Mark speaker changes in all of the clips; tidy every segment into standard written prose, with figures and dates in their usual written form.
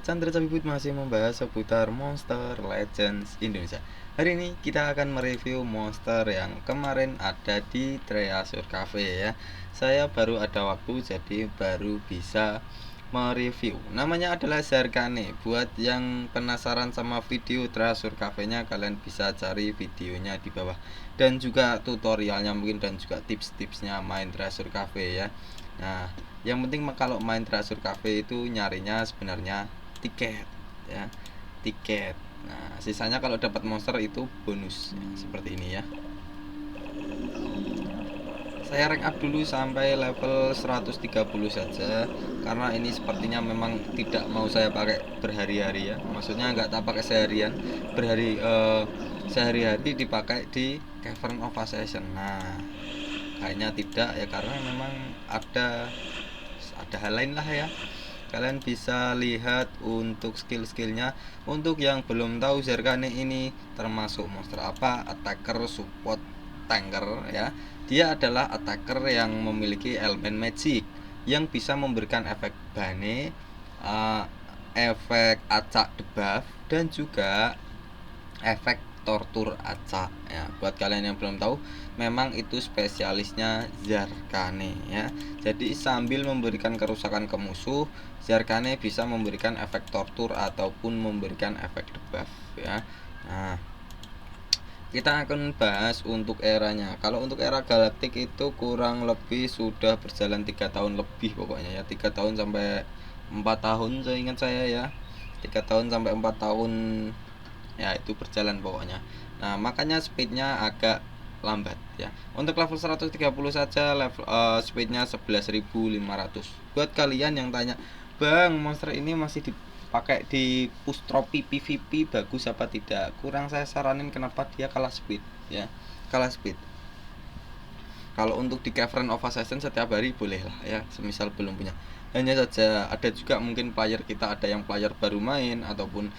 Speaker 1: Chandra Cabibut masih membahas seputar Monster Legends Indonesia. Hari ini kita akan mereview monster yang kemarin ada di Treasure Cafe ya. Saya baru ada waktu jadi baru bisa mereview. Namanya adalah Zarkane. Buat yang penasaran sama video Treasure Cafe-nya, kalian bisa cari videonya di bawah. Dan juga tutorialnya mungkin, dan juga tips-tipsnya main Treasure Cafe ya. Nah, yang penting kalau main Treasure Cafe itu nyarinya sebenarnya tiket ya, tiket. Nah, sisanya kalau dapat monster itu bonus ya, seperti ini ya. Saya rank up dulu sampai level 130 saja, karena ini sepertinya memang tidak mau saya pakai berhari-hari ya. Maksudnya nggak tak pakai seharian, sehari-hari dipakai di Cavern of Assassin. Nah, kayaknya tidak ya, karena memang ada hal lain lah ya. Kalian bisa lihat untuk skill-skillnya. Untuk yang belum tahu, Zarkane ini termasuk monster apa? Attacker, support, tanker ya. Dia adalah attacker yang memiliki elemen magic yang bisa memberikan efek bane, efek acak debuff, dan juga efek tortur acak ya. Buat kalian yang belum tahu, memang itu spesialisnya Zarkane ya. Jadi sambil memberikan kerusakan ke musuh, Zarkane bisa memberikan efek tortur ataupun memberikan efek debuff ya. Nah, kita akan bahas untuk eranya. Kalau untuk era galaktik itu kurang lebih sudah berjalan 3 tahun lebih pokoknya ya. 3 tahun sampai 4 tahun saya ingat saya ya. 3 tahun sampai 4 tahun ya, itu berjalan pokoknya. Nah, makanya speednya agak lambat ya. Untuk level 130 saja level speednya 11.500. Buat kalian yang tanya, "Bang, monster ini masih dipakai di push trophy PvP bagus apa tidak?" Kurang saya saranin, kenapa dia kalah speed ya. Kalah speed. Kalau untuk di Cavern of Assassin setiap hari boleh lah ya, semisal belum punya. Hanya saja ada juga mungkin player kita, ada yang player baru main ataupun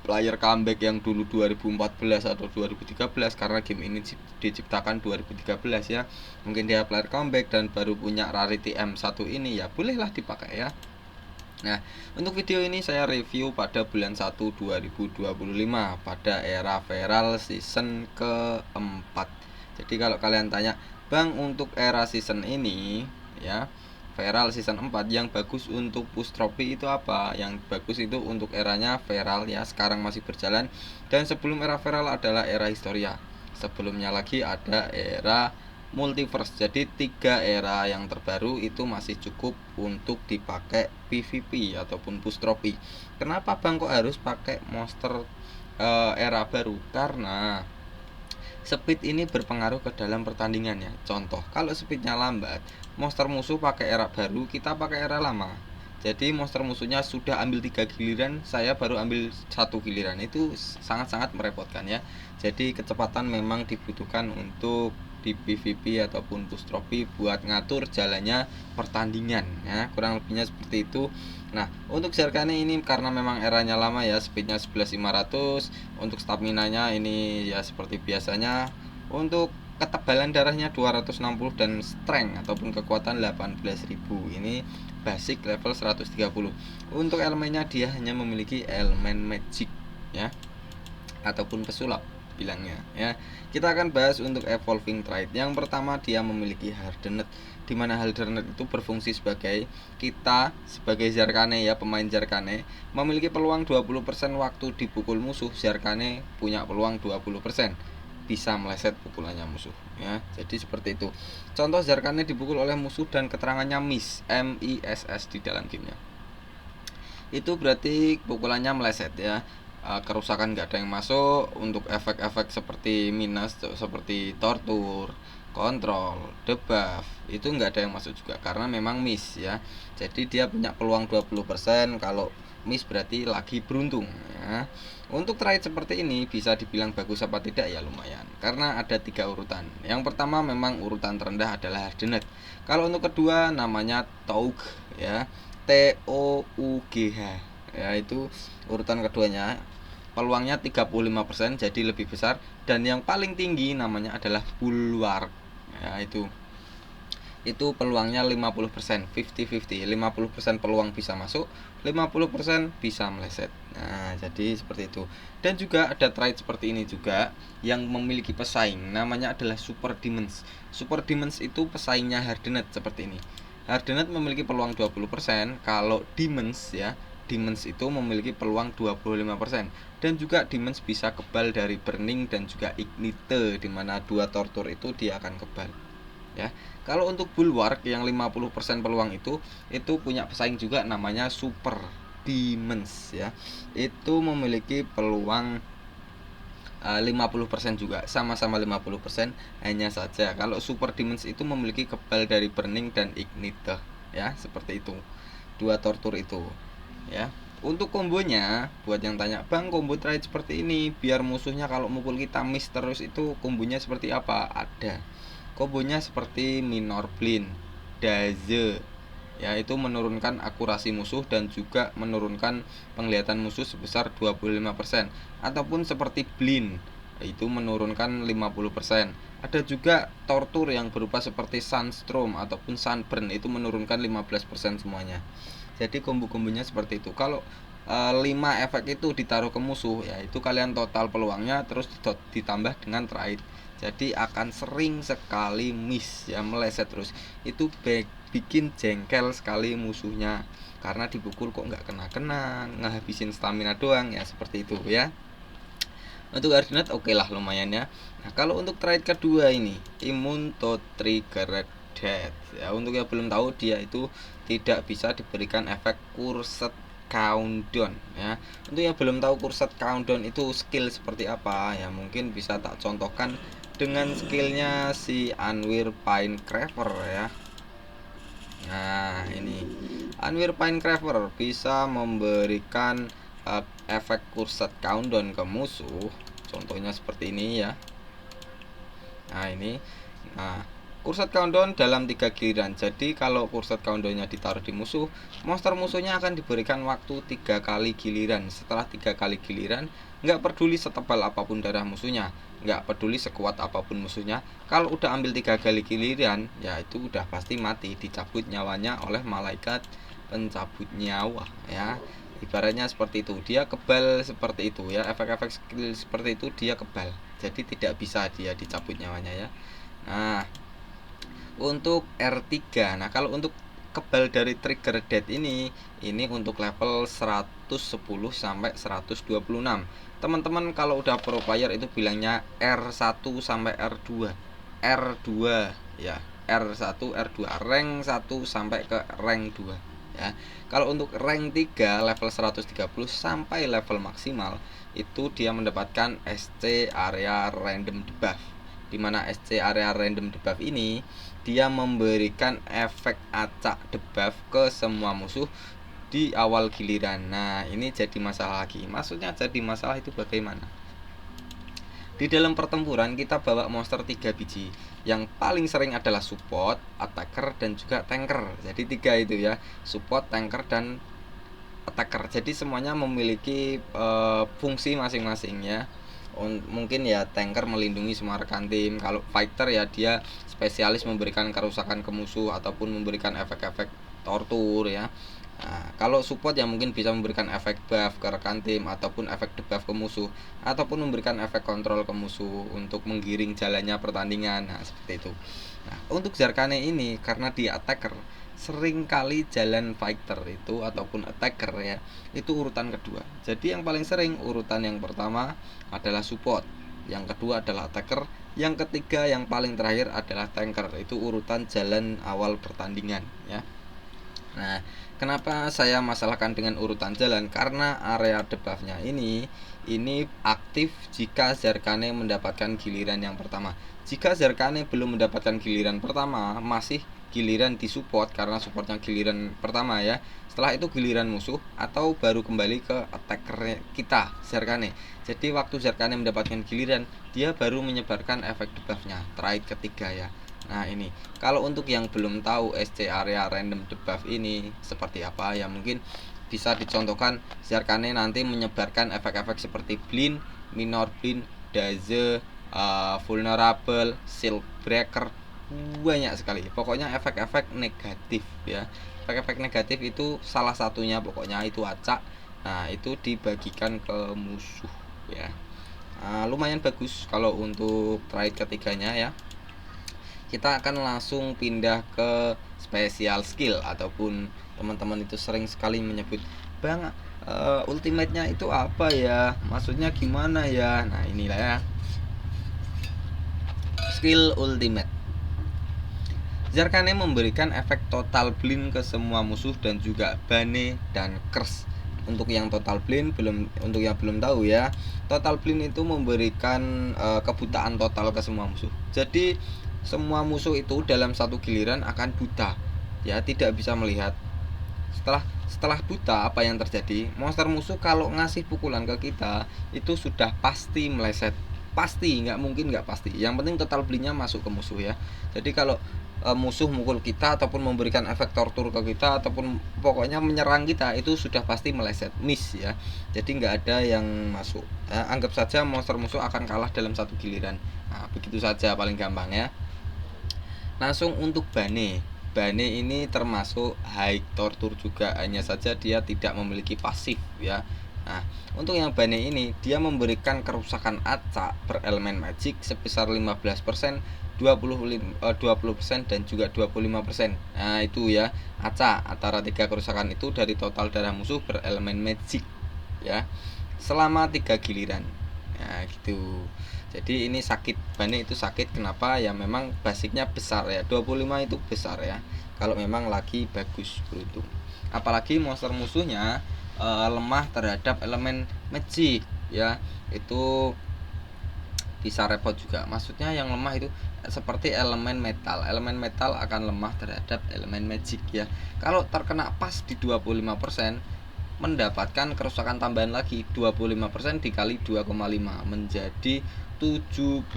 Speaker 1: player comeback yang dulu 2014 atau 2013, karena game ini diciptakan 2013 ya. Mungkin dia player comeback dan baru punya rarity M1 ini, ya bolehlah dipakai ya. Nah, untuk video ini saya review pada bulan 1 2025 pada era Feral season keempat. Jadi kalau kalian tanya, "Bang, untuk era season ini ya, Feral season 4 yang bagus untuk push trophy itu apa?" Yang bagus itu untuk eranya Feral ya, sekarang masih berjalan. Dan sebelum era Feral adalah era Historia. Sebelumnya lagi ada era Multiverse. Jadi 3 era yang terbaru itu masih cukup untuk dipakai PvP ataupun push trophy. Kenapa Bang kok harus pakai monster era baru? Karena speed ini berpengaruh ke dalam pertandingannya. Contoh, kalau speednya lambat, monster musuh pakai era baru, kita pakai era lama. Jadi monster musuhnya sudah ambil 3 giliran, saya baru ambil 1 giliran. Itu sangat-sangat merepotkan ya. Jadi kecepatan memang dibutuhkan untuk di PvP ataupun push trophy buat ngatur jalannya pertandingan ya. Kurang lebihnya seperti itu. Nah, untuk Zarkane ini karena memang eranya lama ya, speednya 11.500. Untuk stamina-nya ini ya seperti biasanya. Untuk ketebalan darahnya 260 dan strength ataupun kekuatan 18.000. Ini basic level 130. Untuk elemennya dia hanya memiliki elemen magic ya, ataupun pesulap bilangnya ya. Kita akan bahas untuk evolving trait. Yang pertama, dia memiliki hardened, di mana hardened itu berfungsi sebagai kita sebagai Zarkane ya, pemain Zarkane memiliki peluang 20% waktu dipukul musuh. Zarkane punya peluang 20% bisa meleset pukulannya musuh ya. Jadi seperti itu. Contoh, Zarkane dipukul oleh musuh dan keterangannya miss, MISS di dalam gamenya, itu berarti pukulannya meleset ya. Kerusakan nggak ada yang masuk. Untuk efek-efek seperti minus, seperti tortur, kontrol, debuff, itu nggak ada yang masuk juga karena memang miss ya. Jadi dia punya peluang 20%. Kalau miss berarti lagi beruntung ya. Untuk trait seperti ini bisa dibilang bagus apa tidak ya, lumayan, karena ada 3 urutan. Yang pertama memang urutan terendah adalah hardened. Kalau untuk kedua namanya Tough ya, TOUGH ya, itu urutan keduanya. Peluangnya 35%, jadi lebih besar. Dan yang paling tinggi namanya adalah Bulwark ya, itu itu peluangnya 50%, 50-50. 50% peluang bisa masuk, 50% bisa meleset. Nah, jadi seperti itu. Dan juga ada trade seperti ini juga yang memiliki pesaing, namanya adalah Super Demons. Super Demons itu pesaingnya Hardenet seperti ini. Hardenet memiliki peluang 20%, kalau Demons ya, Demons itu memiliki peluang 25%. Dan juga Demons bisa kebal dari Burning dan juga Ignite, dimana dua tortur itu dia akan kebal ya. Kalau untuk Bulwark yang 50% peluang itu punya pesaing juga namanya Super Demons ya. Itu memiliki peluang 50% juga, sama-sama 50%, hanya saja kalau Super Demons itu memiliki kebal dari Burning dan Ignite ya, seperti itu. Dua tortur itu ya. Untuk kombonya, buat yang tanya, "Bang, combo trade seperti ini biar musuhnya kalau mukul kita miss terus itu kombonya seperti apa?" Ada. Kombonya seperti Minor Blind, Daze ya, itu menurunkan akurasi musuh dan juga menurunkan penglihatan musuh sebesar 25%, ataupun seperti Blind itu menurunkan 50%. Ada juga tortur yang berupa seperti Sunstorm ataupun Sunburn, itu menurunkan 15% semuanya. Jadi kombo-kombonya seperti itu. Kalau 5 efek itu ditaruh ke musuh ya, itu kalian total peluangnya terus ditambah dengan trade. Jadi akan sering sekali miss ya, meleset terus. Itu bikin jengkel sekali musuhnya, karena dipukul kok nggak kena-kena, ngehabisin stamina doang ya, seperti itu ya. Untuk Hardenet oke lah, lumayan ya. Nah, kalau untuk trade kedua ini, Immune to Triggered Death ya, untuk yang belum tahu, dia itu tidak bisa diberikan efek Cursed Countdown ya. Untuk yang belum tahu Cursed Countdown itu skill seperti apa ya, mungkin bisa tak contohkan dengan skillnya si Anwir Pinecraver ya. Nah, ini Anwir Pinecraver bisa memberikan efek Cursed Countdown ke musuh. Contohnya seperti ini ya. Nah, ini. Nah, Cursed Countdown dalam 3 giliran. Jadi kalau Cursed Countdownnya ditaruh di musuh, monster musuhnya akan diberikan waktu 3 kali giliran. Setelah 3 kali giliran, nggak peduli setebal apapun darah musuhnya, nggak peduli sekuat apapun musuhnya, kalau udah ambil 3 kali giliran, ya itu udah pasti mati, dicabut nyawanya oleh malaikat pencabut nyawa ya. Ibaratnya seperti itu, dia kebal seperti itu ya, efek-efek skill seperti itu dia kebal, jadi tidak bisa dia dicabut nyawanya ya. Nah, untuk R3, nah kalau untuk kebal dari trigger death ini untuk level 110 sampai 126. Teman-teman kalau udah pro player itu bilangnya R1 sampai R2. R2 ya, R1, R2, rank 1 sampai ke rank 2 ya. Kalau untuk rank 3 level 130 sampai level maksimal itu dia mendapatkan SC area random debuff, dimana SC area random debuff ini dia memberikan efek acak debuff ke semua musuh di awal giliran. Nah, ini jadi masalah lagi. Maksudnya jadi masalah itu bagaimana? Di dalam pertempuran kita bawa monster 3 biji. Yang paling sering adalah support, attacker, dan juga tanker. Jadi 3 itu ya, support, tanker, dan attacker. Jadi semuanya memiliki fungsi masing-masing ya. Mungkin ya tanker melindungi semua rekan tim, kalau fighter ya dia spesialis memberikan kerusakan ke musuh ataupun memberikan efek-efek tortur ya. Nah, kalau support ya mungkin bisa memberikan efek buff ke rekan tim ataupun efek debuff ke musuh, ataupun memberikan efek kontrol ke musuh untuk menggiring jalannya pertandingan. Nah, seperti itu. Nah, untuk Zarkane ini karena dia attacker, sering kali jalan fighter itu ataupun attacker ya, itu urutan kedua. Jadi yang paling sering urutan yang pertama adalah support, yang kedua adalah attacker, yang ketiga yang paling terakhir adalah tanker. Itu urutan jalan awal pertandingan ya. Nah, kenapa saya masalahkan dengan urutan jalan? Karena area debuffnya ini aktif jika Zarkane mendapatkan giliran yang pertama. Jika Zarkane belum mendapatkan giliran pertama, masih giliran di support karena supportnya giliran pertama ya. Setelah itu giliran musuh atau baru kembali ke attacker kita Zarkane. Jadi waktu Zarkane mendapatkan giliran, dia baru menyebarkan efek debuffnya, trade ketiga ya. Nah, ini kalau untuk yang belum tahu SC area random debuff ini seperti apa ya, mungkin bisa dicontohkan Zarkane nanti menyebarkan efek-efek seperti Blind, Minor Blind, Daze, Vulnerable, Shield Breaker, banyak sekali. Pokoknya efek-efek negatif ya. Efek-efek negatif itu salah satunya pokoknya itu acak. Nah, itu dibagikan ke musuh ya. Lumayan bagus kalau untuk trade ketiganya ya. Kita akan langsung pindah ke special skill, ataupun teman-teman itu sering sekali menyebut, "Bang, ultimate-nya itu apa ya? Maksudnya gimana ya?" Nah, inilah ya. Skill ultimate. Zarkane memberikan efek total blind ke semua musuh dan juga bane dan curse. Untuk yang total blind untuk yang belum tahu ya, total blind itu memberikan kebutaan total ke semua musuh. Jadi semua musuh itu dalam satu giliran akan buta, ya tidak bisa melihat. Setelah buta, apa yang terjadi? Monster musuh kalau ngasih pukulan ke kita itu sudah pasti meleset, pasti, nggak mungkin nggak pasti. Yang penting total blindnya masuk ke musuh ya. Jadi kalau musuh mukul kita ataupun memberikan efek tortur ke kita ataupun pokoknya menyerang kita, itu sudah pasti meleset, miss ya. Jadi nggak ada yang masuk. Anggap saja monster musuh akan kalah dalam satu giliran. Nah, begitu saja paling gampang ya. Langsung untuk Bane. Bane ini termasuk high torture juga, hanya saja dia tidak memiliki pasif ya. Nah, untuk yang Bane ini dia memberikan kerusakan acak berelemen magic sebesar 15%, 20% dan juga 25%. Nah, itu ya, acak antara 3 kerusakan itu dari total darah musuh berelemen magic ya. Selama 3 giliran. Nah, gitu. Jadi ini sakit, Bane itu sakit. Kenapa? Ya memang basicnya besar ya, 25 itu besar ya, kalau memang lagi bagus beruntung. Apalagi monster musuhnya lemah terhadap elemen magic ya, itu bisa repot juga. Maksudnya yang lemah itu seperti elemen metal. Elemen metal akan lemah terhadap elemen magic ya. Kalau terkena pas di 25%, mendapatkan kerusakan tambahan lagi 25% dikali 2,5 menjadi 75%,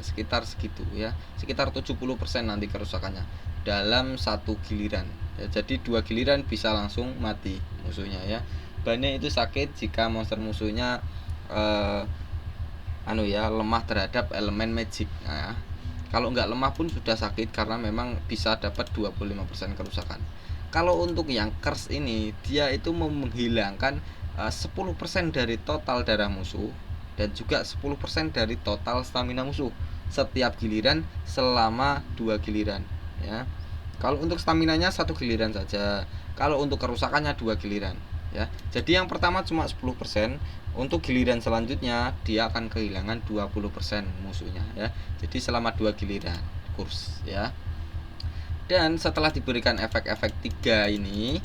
Speaker 1: sekitar segitu ya, sekitar 70% nanti kerusakannya dalam satu giliran ya. Jadi 2 giliran bisa langsung mati musuhnya ya. Bane itu sakit jika monster musuhnya lemah terhadap elemen magic. Nah, kalau nggak lemah pun sudah sakit karena memang bisa dapat 25% kerusakan. Kalau untuk yang curse ini, dia itu menghilangkan 10% dari total darah musuh dan juga 10% dari total stamina musuh setiap giliran selama 2 giliran ya. Kalau untuk staminanya 1 giliran saja. Kalau untuk kerusakannya 2 giliran ya. Jadi yang pertama cuma 10%, untuk giliran selanjutnya dia akan kehilangan 20% musuhnya ya. Jadi selama 2 giliran kurs ya. Dan setelah diberikan efek-efek 3 ini,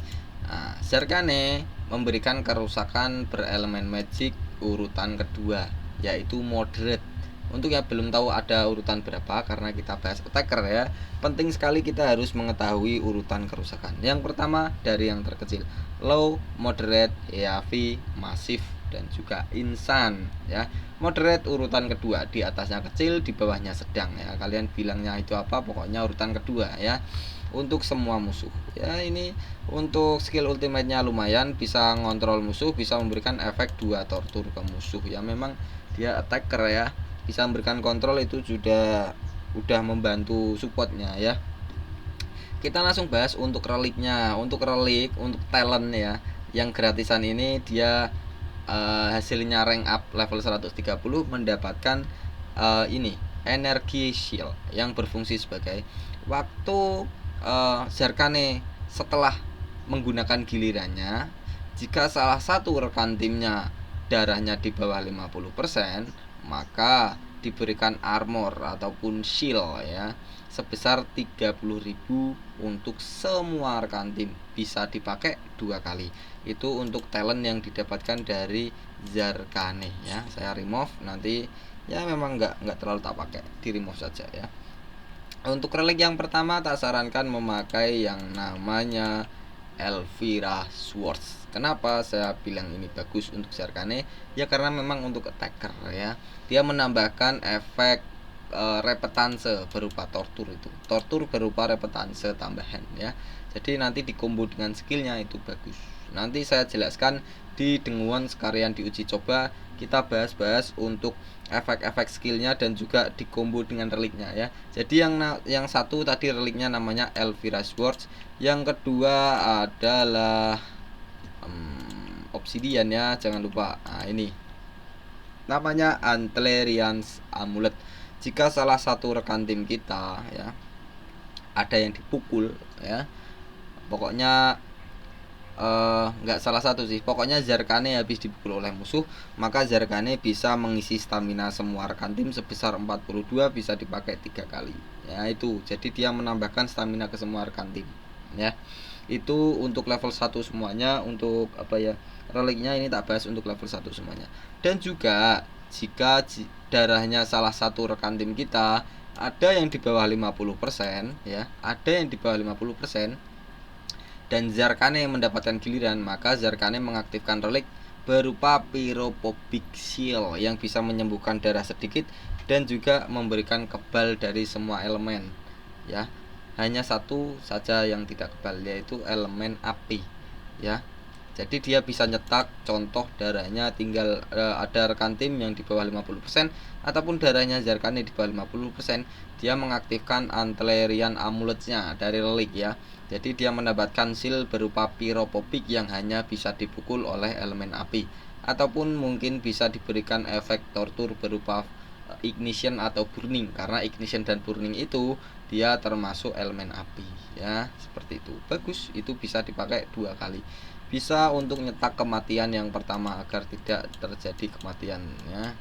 Speaker 1: Zarkane memberikan kerusakan berelemen magic urutan kedua, yaitu moderate. Untuk yang belum tahu ada urutan berapa, karena kita bahas attacker ya, penting sekali kita harus mengetahui urutan kerusakan. Yang pertama dari yang terkecil, low, moderate, heavy, massive, dan juga insan ya. Moderate urutan kedua, di atasnya kecil, di bawahnya sedang ya. Kalian bilangnya itu apa, pokoknya urutan kedua ya. Untuk semua musuh ya. Ini untuk skill ultimate-nya lumayan, bisa ngontrol musuh, bisa memberikan efek 2 tortur ke musuh ya. Memang dia attacker ya, bisa memberikan kontrol, itu udah membantu supportnya ya. Kita langsung bahas untuk reliknya. Untuk relik, untuk talent ya, yang gratisan ini dia hasilnya rank up level 130 mendapatkan ini energi shield yang berfungsi sebagai waktu Zarkane setelah menggunakan gilirannya, jika salah satu rekan timnya darahnya di bawah 50%, maka diberikan armor ataupun shield ya sebesar 30.000 untuk semua rekan tim, bisa dipakai 2 kali. Itu untuk talent yang didapatkan dari Zarkane ya. Saya remove nanti ya, memang nggak terlalu tak pakai, di remove saja ya. Untuk relik yang pertama tak sarankan memakai yang namanya Elvira Swords. Kenapa saya bilang ini bagus untuk Zarkane? Ya karena memang untuk attacker ya. Dia menambahkan efek repetanse berupa tortur itu. Tortur berupa repetanse tambahan ya. Jadi nanti dikombo dengan skillnya itu bagus Nanti saya jelaskan di denguan sekalian diuji coba. Kita bahas-bahas untuk efek-efek skillnya dan juga di combo dengan reliknya ya. Jadi yang satu tadi reliknya namanya Elvira Swords, yang kedua adalah Obsidian ya, jangan lupa. Nah, ini namanya Antlerian's Amulet. Jika salah satu rekan tim kita ya ada yang dipukul ya, pokoknya nggak salah satu sih, pokoknya Zarkane habis dipukul oleh musuh, maka Zarkane bisa mengisi stamina semua rekan tim sebesar 42, bisa dipakai 3 kali ya. Itu jadi dia menambahkan stamina ke semua rekan tim ya. Itu untuk level 1 semuanya. Untuk apa ya, reliknya ini tak bahas untuk level 1 semuanya. Dan juga jika darahnya salah satu rekan tim kita ada yang di bawah 50% ya, ada yang di bawah 50% dan Zarkane mendapatkan giliran, maka Zarkane mengaktifkan relik berupa Pyrophobic Shield yang bisa menyembuhkan darah sedikit dan juga memberikan kebal dari semua elemen ya. Hanya satu saja yang tidak kebal, yaitu elemen api ya. Jadi dia bisa nyetak, contoh darahnya tinggal ada rekan tim yang di bawah 50% ataupun darahnya Zarkane di bawah 50%, dia mengaktifkan Antlerian Amuletnya dari relik ya. Jadi dia mendapatkan shield berupa Pyrophobic yang hanya bisa dipukul oleh elemen api, ataupun mungkin bisa diberikan efek tortur berupa ignition atau burning, karena ignition dan burning itu dia termasuk elemen api ya, seperti itu. Bagus, itu bisa dipakai 2 kali. Bisa untuk nyetak kematian yang pertama agar tidak terjadi kematian ya.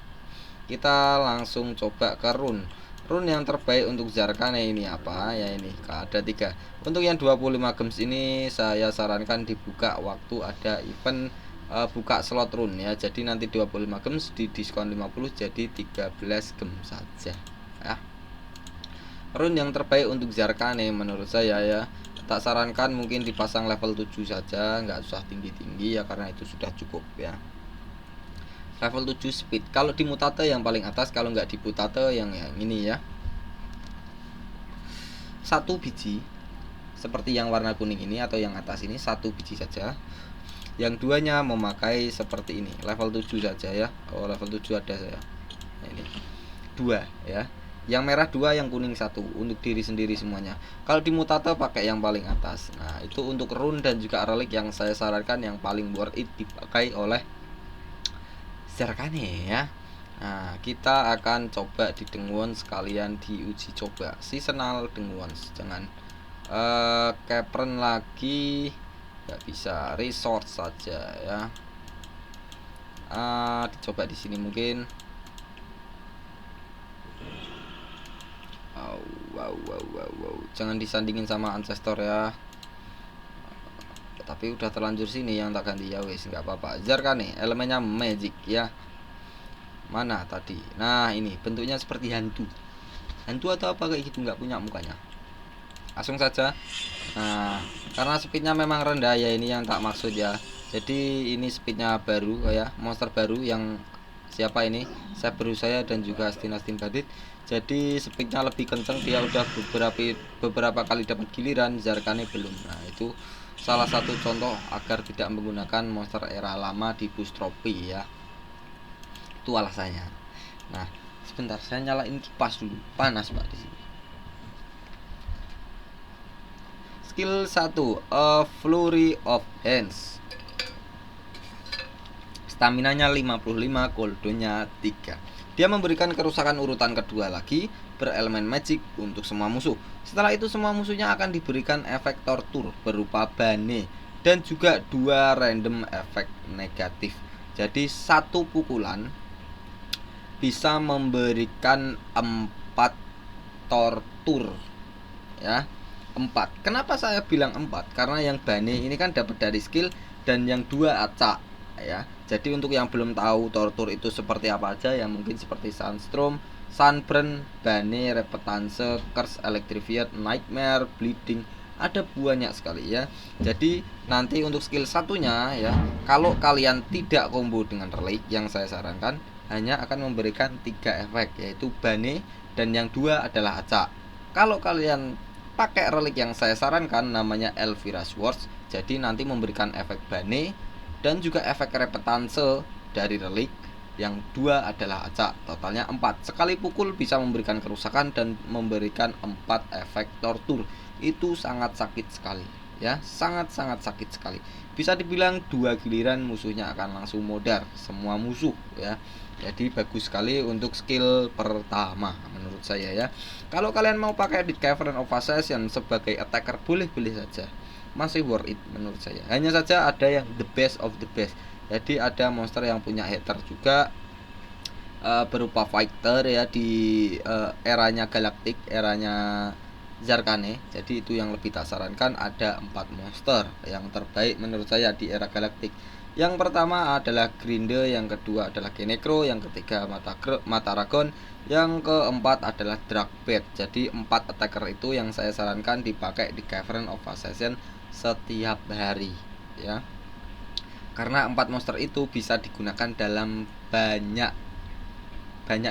Speaker 1: Kita langsung coba ke rune. Rune yang terbaik untuk Zarkane ini apa ya? Ini ada 3. Untuk yang 25 gems ini saya sarankan dibuka waktu ada event buka slot rune ya. Jadi nanti 25 gems di diskon 50 jadi 13 gems saja ya. Rune yang terbaik untuk Zarkane menurut saya ya, tak sarankan mungkin dipasang level 7 saja, nggak usah tinggi-tinggi ya, karena itu sudah cukup ya. Level 7 speed. Kalau di mutate yang paling atas, kalau nggak di mutate yang ini ya. 1 biji seperti yang warna kuning ini atau yang atas ini, 1 biji saja. Yang duanya memakai seperti ini, level 7 saja ya. Oh, level 7 ada saya. Nah, ini 2 ya. Yang merah 2, yang kuning 1 untuk diri sendiri semuanya. Kalau di mutate pakai yang paling atas. Nah, itu untuk rune dan juga relik yang saya sarankan yang paling worth it dipakai oleh Zarkane ya. Nah, kita akan coba di denguan sekalian diuji coba. Seasonal denguan, jangan Capren lagi, nggak bisa, resort saja ya. Dicoba di sini mungkin. Wow. Jangan disandingin sama ancestor ya. Tapi udah terlanjur sini yang tak ganti ya wes, nggak apa-apa. Zarkane elemennya magic ya. Mana tadi? Nah, ini bentuknya seperti hantu. Hantu atau apa kayak gitu, nggak punya mukanya. Langsung saja. Nah, karena speednya memang rendah ya, ini yang tak maksud ya. Jadi ini speednya baru ya, monster baru yang siapa ini? Saya dan juga Astin Badit. Jadi speednya lebih kenceng, dia udah beberapa kali dapat giliran, Zarkane belum. Nah, itu salah satu contoh agar tidak menggunakan monster era lama di boost trophy ya. Itu alasannya. Nah, sebentar saya nyalain kipas dulu, panas Pak di sini. Skill 1, A Flurry of Hands. Staminanya 55, cooldownnya 3. Dia memberikan kerusakan urutan kedua lagi, berelemen magic untuk semua musuh. Setelah itu semua musuhnya akan diberikan efek tortur berupa bane dan juga 2 random efek negatif. Jadi 1 pukulan bisa memberikan 4 tortur ya. 4. Kenapa saya bilang 4? Karena yang bane ini kan dapat dari skill dan yang 2 acak ya. Jadi untuk yang belum tahu tortur itu seperti apa aja ya, mungkin seperti Sunstorm, Sunburn, Bane, Repentance, Curse, Electrified, Nightmare, Bleeding, ada banyak sekali ya. Jadi nanti untuk skill satunya ya, kalau kalian tidak combo dengan relik, yang saya sarankan hanya akan memberikan 3 efek, yaitu Bane dan yang 2 adalah acak. Kalau kalian pakai relik yang saya sarankan namanya Elvira Swords. Jadi nanti memberikan efek bane dan juga efek repetanse dari relik. Yang 2 adalah acak, totalnya 4. Sekali pukul bisa memberikan kerusakan dan memberikan 4 efek tortur. Itu sangat sakit sekali ya, sangat-sangat sakit sekali. Bisa dibilang 2 giliran musuhnya akan langsung modar, semua musuh ya. Jadi bagus sekali untuk skill pertama menurut saya ya. Kalau kalian mau pakai di Cavern of Assassin sebagai attacker boleh-boleh saja, masih worth it menurut saya. Hanya saja ada yang the best of the best. Jadi ada monster yang punya hater juga, berupa fighter ya di eranya Galactic, eranya Zarkane. Jadi itu yang lebih tak sarankan. Ada 4 monster yang terbaik menurut saya di era Galactic. Yang pertama adalah Grinde, yang kedua adalah Genekro, yang ketiga Mataragon, yang keempat adalah Dragbait. Jadi 4 attacker itu yang saya sarankan dipakai di Cavern of Assassin setiap hari ya. Karena 4 monster itu bisa digunakan dalam banyak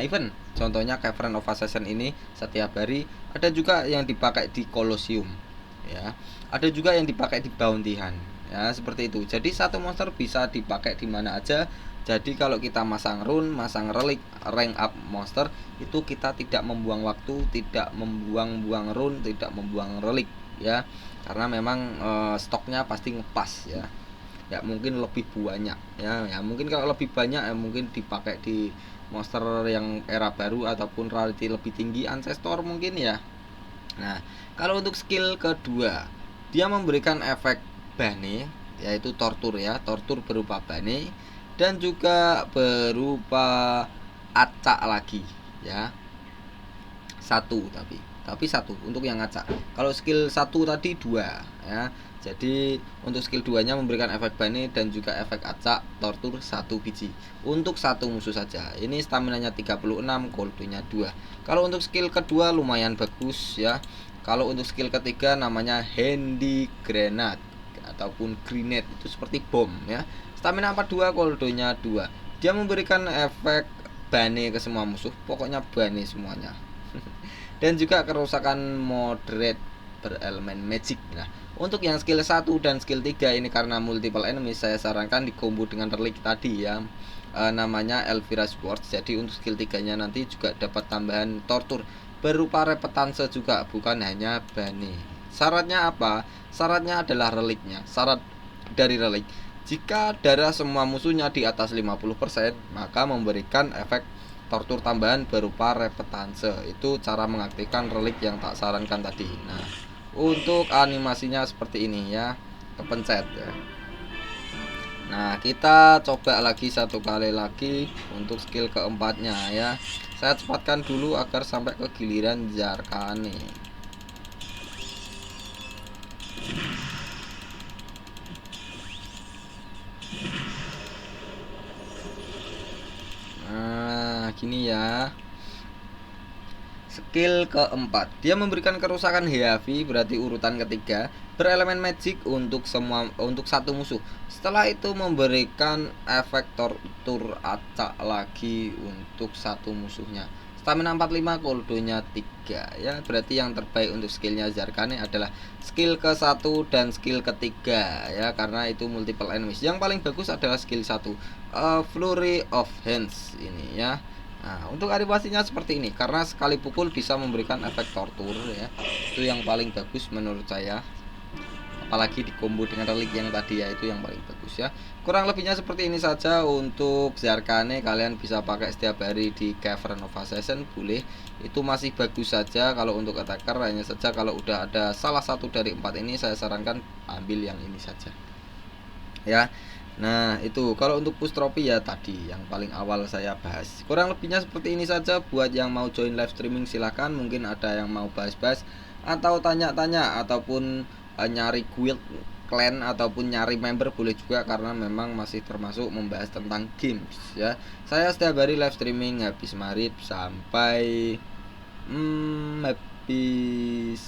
Speaker 1: event. Contohnya Cavern of Assassin ini setiap hari. Ada juga yang dipakai di Colosseum ya. Ada juga yang dipakai di Bounty Hunt ya, seperti itu. Jadi satu monster bisa dipakai di mana aja. Jadi kalau kita masang rune, masang relik, rank up monster, itu kita tidak membuang waktu, tidak membuang-buang rune, tidak membuang relik ya. Karena memang stoknya pasti ngepas ya. Ya mungkin lebih banyak ya. Ya mungkin kalau lebih banyak ya mungkin dipakai di monster yang era baru ataupun rarity lebih tinggi, ancestor mungkin ya. Nah, kalau untuk skill kedua, dia memberikan efek bane, yaitu tortur ya, tortur berupa bane dan juga berupa acak lagi ya. Satu tapi satu untuk yang acak. Kalau skill 1 tadi 2 ya. Jadi untuk skill 2-nya memberikan efek bane dan juga efek acak tortur 1 biji untuk 1 musuh saja. Ini stamina-nya 36, cooldown-nya 2. Kalau untuk skill kedua lumayan bagus ya. Kalau untuk skill ketiga namanya Handy Grenade ataupun Grenade, itu seperti bom ya. Stamina 42, cooldown-nya 2. Dia memberikan efek bane ke semua musuh, pokoknya bane semuanya. Dan juga kerusakan moderate berelemen magic. Nah, untuk yang skill 1 dan skill 3 ini karena multiple enemy, saya sarankan dikombo dengan relik tadi ya. Namanya Elvira Swords. Jadi untuk skill 3-nya nanti juga dapat tambahan tortur berupa repetanse juga, bukan hanya bane. Syaratnya apa? Syaratnya adalah reliknya. Syarat dari relik, jika darah semua musuhnya di atas 50%, maka memberikan efek tortur tambahan berupa repetanse. Itu cara mengaktifkan relik yang tak sarankan tadi. Nah, untuk animasinya seperti ini ya, kepencet ya. Nah, kita coba lagi satu kali lagi untuk skill keempatnya ya. Saya cepatkan dulu agar sampai ke giliran Zarkane. Nah, gini ya. Skill keempat, dia memberikan kerusakan heavy, berarti urutan ketiga, berelemen magic untuk satu musuh. Setelah itu memberikan efek tortur acak lagi untuk satu musuhnya. Stamina 45, cooldown-nya 3 ya. Berarti yang terbaik untuk skillnya Zarkane adalah skill ke-1 dan skill ketiga ya, karena itu multiple enemies. Yang paling bagus adalah skill 1, Flurry of Hands ini ya. Nah, untuk animasinya seperti ini, karena sekali pukul bisa memberikan efek tortur ya. Itu yang paling bagus menurut saya. Apalagi dikombo dengan relik yang tadi ya, itu yang paling bagus ya. Kurang lebihnya seperti ini saja untuk Zarkane. Kalian bisa pakai setiap hari di Cavern of Assassin, boleh. Itu masih bagus saja. Kalau untuk attacker, hanya saja kalau udah ada salah satu dari 4 ini, saya sarankan ambil yang ini saja ya. Nah, itu kalau untuk push trophy ya tadi yang paling awal saya bahas. Kurang lebihnya seperti ini saja. Buat yang mau join live streaming silahkan. Mungkin ada yang mau bahas-bahas atau tanya-tanya ataupun nyari guild, clan ataupun nyari member boleh juga, karena memang masih termasuk membahas tentang games ya. Saya setiap hari live streaming habis maghrib sampai habis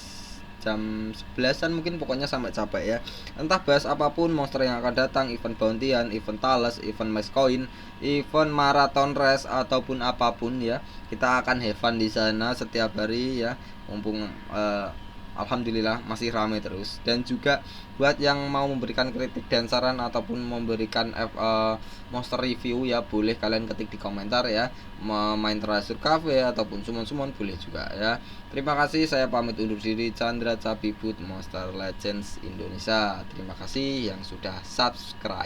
Speaker 1: jam 11-an mungkin, pokoknya sampai capek ya. Entah bahas apapun, monster yang akan datang, event bounty-an, event talas, event max coin, event marathon race ataupun apapun ya. Kita akan have fun di sana setiap hari ya. Mumpung alhamdulillah masih ramai terus. Dan juga buat yang mau memberikan kritik dan saran ataupun memberikan monster review ya, boleh kalian ketik di komentar ya. Main Treasure Cafe ataupun summon boleh juga ya. Terima kasih, saya pamit undur diri. Chandra Cabibut, Monster Legends Indonesia. Terima kasih yang sudah subscribe.